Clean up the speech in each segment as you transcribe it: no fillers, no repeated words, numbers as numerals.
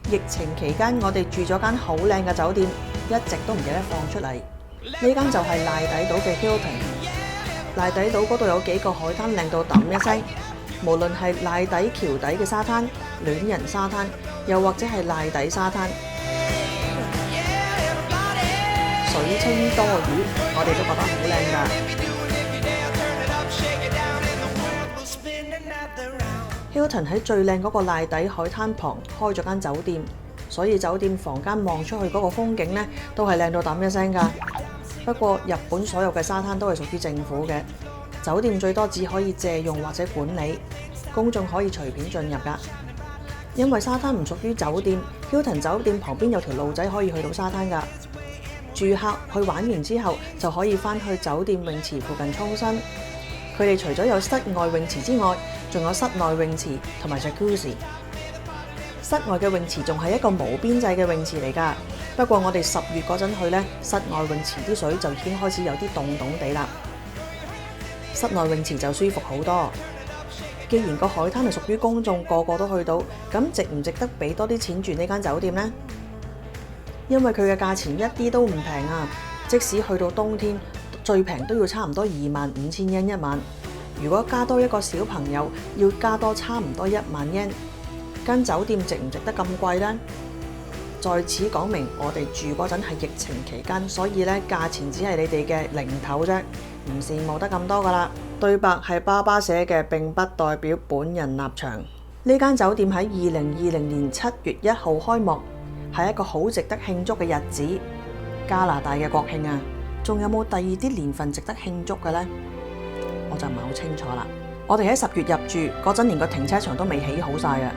疫情期間，我哋住咗間好靚嘅酒店，一直都唔記得放出嚟。呢間就係賴底島嘅 Hilton。賴底島嗰度有幾個海灘靚到揼一聲，無論係賴底橋底嘅沙灘、戀人沙灘，又或者係賴底沙灘，水清多魚，我哋都覺得好靚㗎。Hilton 喺最靚嗰個賴底海灘旁開咗間酒店，所以酒店房間望出去嗰個風景呢，都係靚到揼一聲㗎。不過日本所有嘅沙灘都係屬於政府嘅，酒店最多只可以借用或者管理，公眾可以隨便進入㗎。因為沙灘唔屬於酒店， Hilton 酒店旁邊有條路仔可以去到沙灘㗎。住客去玩完之後就可以返去酒店泳池附近沖身。佢哋除咗有室外泳池之外，仲有室內泳池同埋 Jacuzzi。室外嘅泳池仲係一個無邊際嘅泳池嚟㗎。不過我哋10月嗰陣去呢，室外泳池啲水就已經開始有啲凍凍地啦。室內泳池就舒服好多。既然個海灘係屬於公眾，個個都去到，咁值唔值得俾多啲錢住呢間酒店呢？因為佢嘅價錢一啲都唔平啊！即使去到冬天，最平都要差唔多25,000 yen 一晚。如果加多一個小朋友，要加多差唔多1萬 yen。間酒店值唔值得咁貴呢？在此講明，我哋住嗰陣係疫情期間，所以咧價錢只係你哋嘅零頭啫，唔羨慕得咁多噶啦。對白係爸爸寫嘅，並不代表本人立場。呢間酒店喺2020年7月1號開幕，係一個好值得慶祝嘅日子。加拿大嘅國慶啊，仲有冇第二啲年份值得慶祝嘅呢？我就唔係好清楚啦。我哋喺10月入住嗰陣，連個停車場都未起好晒啊！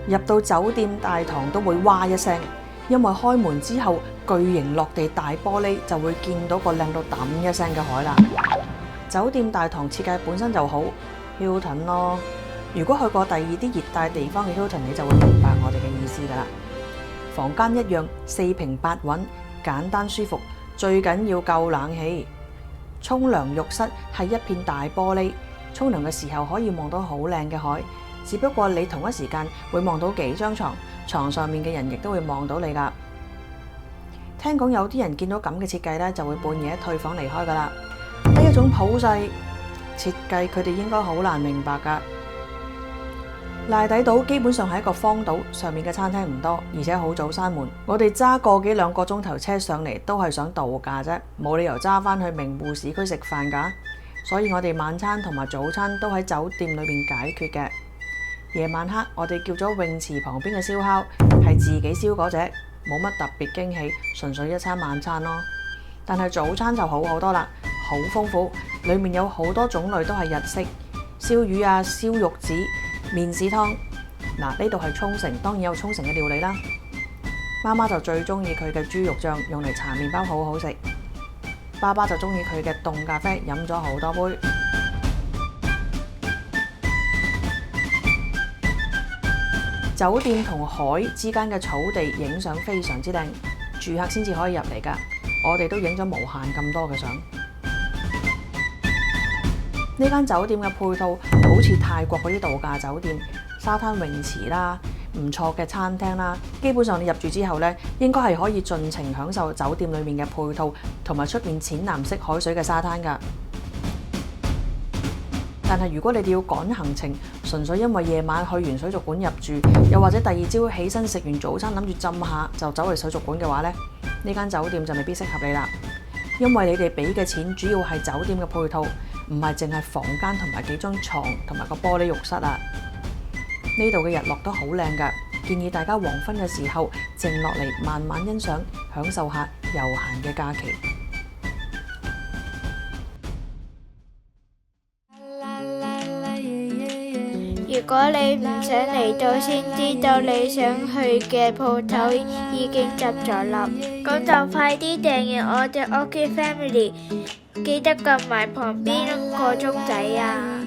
入到酒店大堂都會哇一聲，因為開門之後巨型落地大玻璃就會見到個靚到揼一聲嘅海啦。酒店大堂設計本身就好 Hilton 咯。如果去過第二啲熱帶地方嘅 Hilton， 你就會明白我哋嘅意思噶啦。房間一樣4平8穩，簡單舒服，最緊要夠冷氣。沖涼浴室係一片大玻璃，沖涼嘅時候可以望到好靚嘅海。只不過你同一時間會望到幾張床，床上面嘅人亦都會望到你噶。聽講有啲人見到咁嘅設計咧，就會半夜退房離開噶啦。呢一種普世設計，佢哋應該好難明白噶。賴底島基本上係一個荒島，上面嘅餐廳唔多，而且好早閂門。我哋揸個幾2個鐘頭車上嚟，都係想度假啫，冇理由揸翻去名護市區食飯噶。所以我哋晚餐同埋早餐都喺酒店裏邊解決嘅。夜晚黑，我哋叫咗泳池旁邊嘅燒烤，係自己燒嗰隻，冇乜特別驚喜，純粹一餐晚餐咯。但係早餐就好好多啦，好豐富，裡面有好多種類都係日式，燒魚啊、燒肉子、麵豉湯。嗱，呢度係沖繩，當然有沖繩嘅料理啦。媽媽就最中意佢嘅豬肉醬，用嚟搽麵包好好食。爸爸就中意佢嘅凍咖啡，飲咗好多杯。酒店同海之間嘅草地影相非常之靚，住客先至可以入嚟㗎。我哋都影咗無限咁多嘅相。呢間酒店嘅配套好似泰國嗰啲度假酒店，沙灘泳池啦，唔錯嘅餐廳啦。基本上你入住之後呢，應該係可以盡情享受酒店裡面嘅配套，同埋出面淺藍色海水嘅沙灘㗎。但係如果你哋要趕行程，純粹因為夜晚去完水族館入住，又或者第二朝起身食完早餐諗住浸下就走嚟水族館嘅話呢，呢間酒店就未必適合你啦。因為你哋俾嘅錢主要係酒店嘅配套，唔係淨係房間同埋幾張床同埋個玻璃浴室啊。呢度嘅日落都好靚㗎，建議大家黃昏嘅時候靜落嚟慢慢欣賞，享受下悠閒嘅假期。如果你唔想嚟到先知道你想去嘅鋪頭已經執咗笠，咁就快啲訂閱我哋 OK Family，記得撳埋旁邊個鐘仔啊！